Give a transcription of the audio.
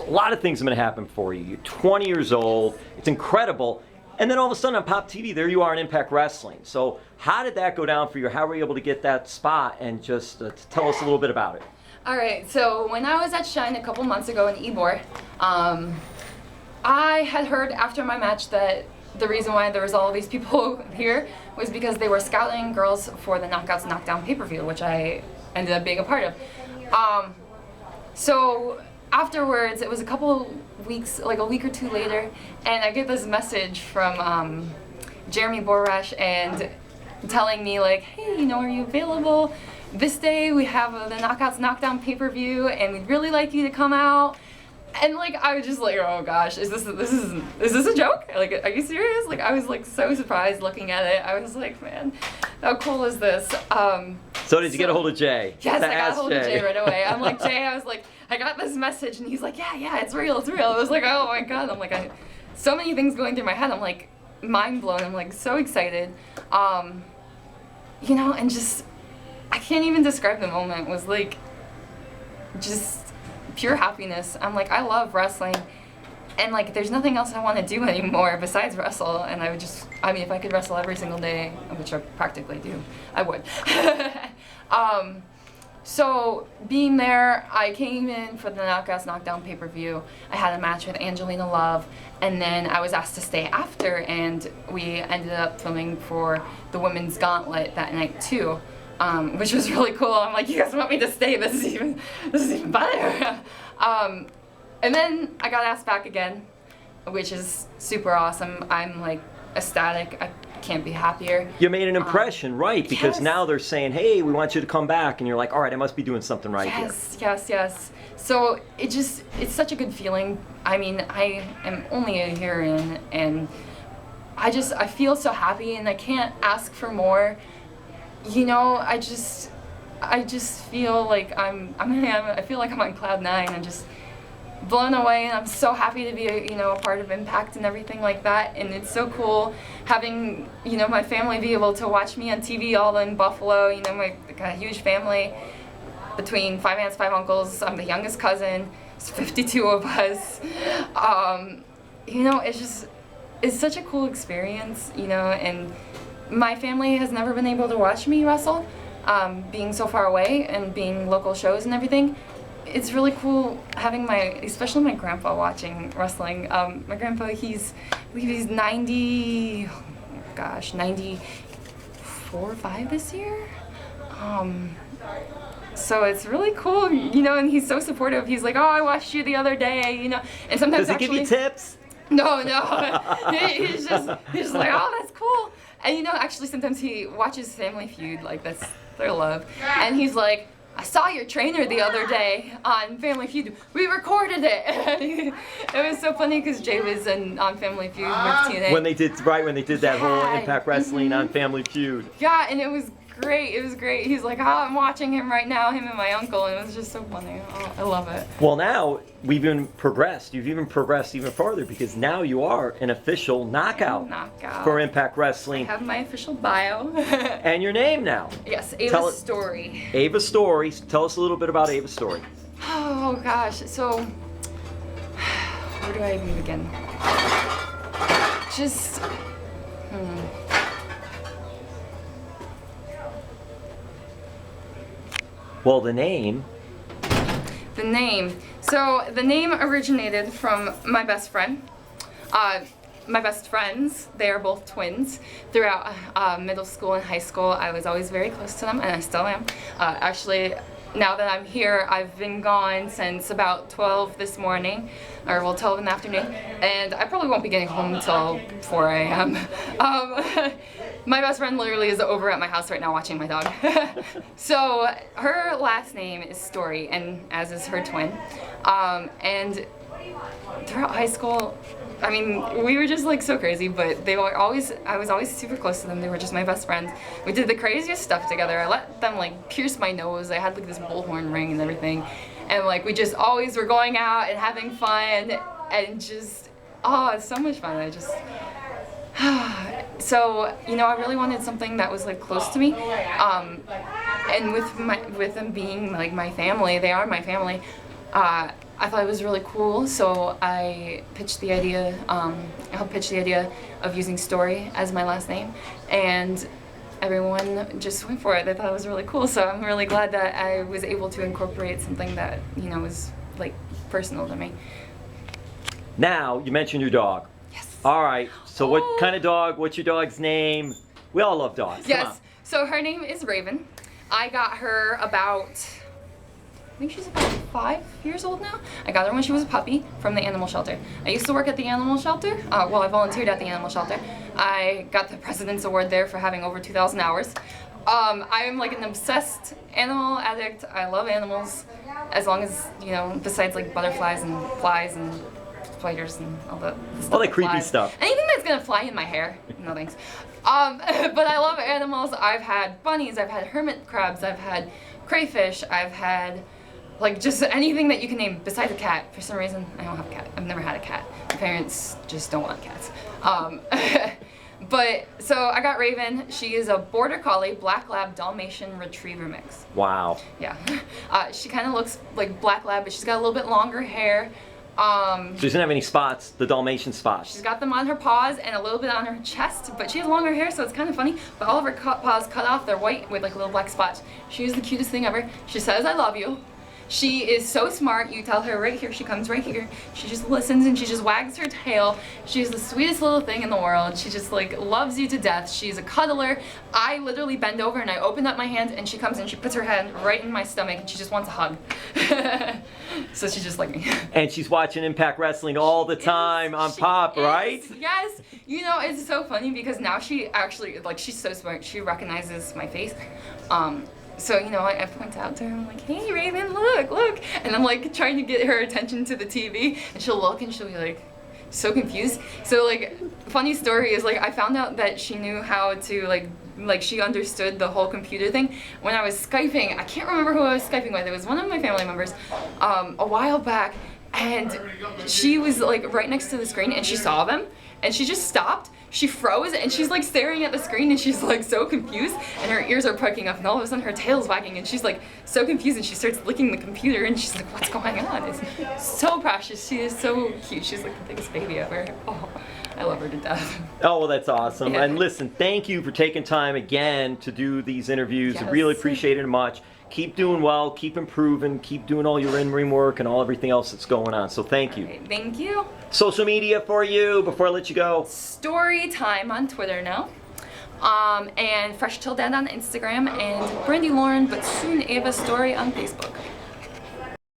So a lot of things are going to happen for you. You're 20 years old. It's incredible. And then all of a sudden on Pop TV, there you are in Impact Wrestling. So how did that go down for you? How were you able to get that spot? And just tell us a little bit about it. All right, so when I was at Shine a couple months ago in Ybor, I had heard after my match that the reason why there was all these people here was because they were scouting girls for the Knockouts Knockdown pay-per-view, which I ended up being a part of. So afterwards, it was a couple weeks, like a week or two later, and I get this message from Jeremy Borash and telling me like, hey, you know, are you available? This day we have the Knockouts Knockdown pay-per-view, and we'd really like you to come out. And like I was just like, oh gosh, is this a joke? Like, are you serious? Like I was like so surprised looking at it. I was like, man, how cool is this? So did you get a hold of Jay? Yes, I got a hold of Jay right away. I'm like, Jay, I was like, I got this message, and he's like, yeah, it's real, it's real. I was like, oh my god. I'm like, so many things going through my head. I'm like, mind blown. I'm like so excited. You know, and just I can't even describe the moment. It was like just pure happiness. I'm like, I love wrestling, and like there's nothing else I want to do anymore besides wrestle. And I mean, if I could wrestle every single day, which I practically do, I would. So being there, I came in for the Knockouts Knockdown pay-per-view. I had a match with Angelina Love, and then I was asked to stay after, and we ended up filming for the Women's Gauntlet that night too. Which was really cool. I'm like, you guys want me to stay? This is even better. And then I got asked back again, which is super awesome. I'm like ecstatic. I can't be happier. You made an impression, right? Because yes. now they're saying, hey, we want you to come back, and you're like, all right, I must be doing something right here. Yes. So it's such a good feeling. I mean, I am only a year in, and I feel so happy, and I can't ask for more. You know, I just feel like I feel like I'm on cloud 9. I'm just blown away, and I'm so happy to be a part of Impact and everything like that. And it's so cool having my family be able to watch me on TV all in Buffalo. You know, I got a huge family between 5 aunts, 5 uncles. I'm the youngest cousin. There's 52 of us. You know, it's such a cool experience. You know, and my family has never been able to watch me wrestle, being so far away and being local shows and everything. It's really cool having especially my grandpa watching wrestling. My grandpa, I believe he's 94 or 5 this year. So it's really cool, and he's so supportive. He's like, oh, I watched you the other day, and sometimes Does he give you tips? No. he's just like, oh, that's cool. And actually sometimes he watches Family Feud, like that's their love. And he's like, I saw your trainer the other day on Family Feud. We recorded it. It was so funny because Jay was on Family Feud with TNA. When they did that whole Impact Wrestling on Family Feud. Yeah, and it was great. It was great. He's like, oh, I'm watching him right now, him and my uncle, and it was just so funny. Oh, I love it. Well, now we've even progressed. You've even progressed even farther because now you are an official knockout for Impact Wrestling. I have my official bio. And your name now. Yes, Ava Storie. Ava Storie. Tell us a little bit about Ava Storie. Oh gosh, so where do I even begin? Well, the name. So the name originated from my best friend. My best friends, they are both twins. Throughout middle school and high school, I was always very close to them, and I still am. Actually, now that I'm here, I've been gone since about 12 this morning, or 12 in the afternoon, and I probably won't be getting home until 4 a.m. My best friend literally is over at my house right now watching my dog. So her last name is Storie, and as is her twin. And throughout high school, I mean, we were just like so crazy, but I was always super close to them. They were just my best friends. We did the craziest stuff together. I let them like pierce my nose. I had like this bullhorn ring and everything. And like we just always were going out and having fun and just, it's so much fun. So, I really wanted something that was like close to me. And with them being like my family, they are my family. I thought it was really cool, so I pitched the idea, I helped pitch the idea of using Storie as my last name, and everyone just went for it. They thought it was really cool, so I'm really glad that I was able to incorporate something that, was like personal to me. Now, you mentioned your dog. Yes. All right, so what kind of dog, what's your dog's name? We all love dogs. Come on. Yes, so her name is Raven. I got her about, I think she's about 5 years old now. I got her when she was a puppy from the animal shelter. I used to work at the animal shelter. Well, I volunteered at the animal shelter. I got the President's Award there for having over 2,000 hours. I'm like an obsessed animal addict. I love animals, as long as, besides like butterflies and flies and spiders and all that stuff. All that creepy flies. stuff. Anything that's gonna fly in my hair, no thanks. But I love animals. I've had bunnies, I've had hermit crabs, I've had crayfish, I've had like just anything that you can name besides a cat. For some reason, I don't have a cat. I've never had a cat. My parents just don't want cats. But so I got Raven. She is a Border Collie, Black Lab, Dalmatian Retriever mix. Wow. Yeah. She kind of looks like Black Lab, but she's got a little bit longer hair. She doesn't have any spots, the Dalmatian spots. She's got them on her paws and a little bit on her chest, but she has longer hair, so it's kind of funny. But all of her paws cut off, they're white with like little black spots. She is the cutest thing ever. She says, "I love you." She is so smart. You tell her right here, she comes right here. She just listens and she just wags her tail. She's the sweetest little thing in the world. She just like loves you to death. She's a cuddler. I literally bend over and I open up my hand and she comes and she puts her hand right in my stomach and she just wants a hug. So she's just like me. And she's watching Impact Wrestling all the time on Pop, right? Yes. It's so funny because now she actually, like, she's so smart. She recognizes my face. So, I point out to her, I'm like, "Hey, Raven, look." And I'm like trying to get her attention to the TV, and she'll look and she'll be like, so confused. So, like, funny story is, like, I found out that she knew how to, like she understood the whole computer thing when I was Skyping. I can't remember who I was Skyping with. It was one of my family members a while back, and she was, like, right next to the screen, and she saw them, and she just stopped. She froze and she's like staring at the screen and she's like so confused and her ears are perking up and all of a sudden her tail's wagging and she's like so confused and she starts licking the computer and she's like, "What's going on?" It's so precious. She is so cute. She's like the biggest baby ever. Oh, I love her to death. Oh, well, that's awesome. Yeah. And listen, thank you for taking time again to do these interviews. I Yes. really appreciate it much. Keep doing well, keep improving, keep doing all your in-ring work and everything else that's going on. So thank you. Right, thank you. Social media for you before I let you go. Story Time on Twitter now. And Fresh Till Dead on Instagram and Brandi Lauren, but soon Ava Storie on Facebook.